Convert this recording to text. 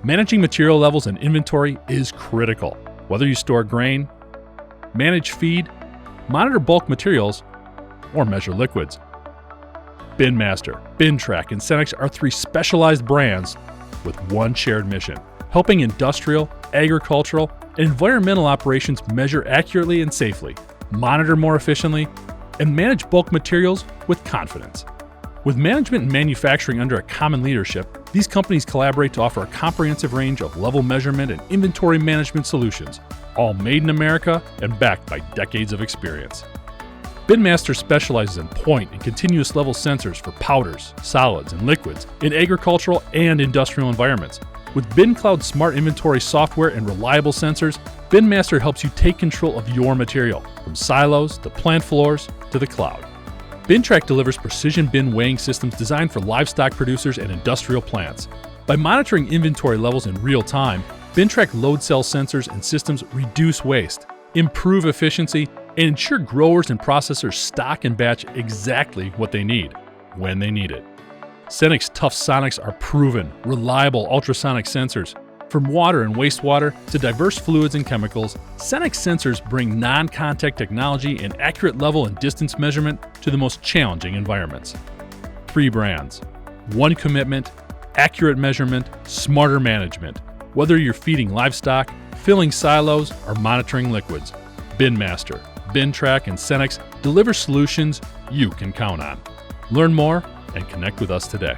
Managing material levels and inventory is critical. Whether you store grain, manage feed, monitor bulk materials, or measure liquids. BinMaster, BinTrac, and Senix are 3 specialized brands with one shared mission, helping industrial, agricultural, and environmental operations measure accurately and safely, monitor more efficiently, and manage bulk materials with confidence. With management and manufacturing under a common leadership, these companies collaborate to offer a comprehensive range of level measurement and inventory management solutions, all made in America and backed by decades of experience. BinMaster specializes in point and continuous level sensors for powders, solids, and liquids in agricultural and industrial environments. With BinCloud smart inventory software and reliable sensors, BinMaster helps you take control of your material, from silos to plant floors to the cloud. BinTrac delivers precision bin weighing systems designed for livestock producers and industrial plants. By monitoring inventory levels in real time, BinTrac load cell sensors and systems reduce waste, improve efficiency, and ensure growers and processors stock and batch exactly what they need, when they need it. Senix Tough Sonics are proven, reliable ultrasonic sensors. From water and wastewater to diverse fluids and chemicals, Senix sensors bring non-contact technology and accurate level and distance measurement to the most challenging environments. 3 brands, 1 commitment, accurate measurement, smarter management. Whether you're feeding livestock, filling silos, or monitoring liquids, BinMaster, BinTrac, and Senix deliver solutions you can count on. Learn more and connect with us today.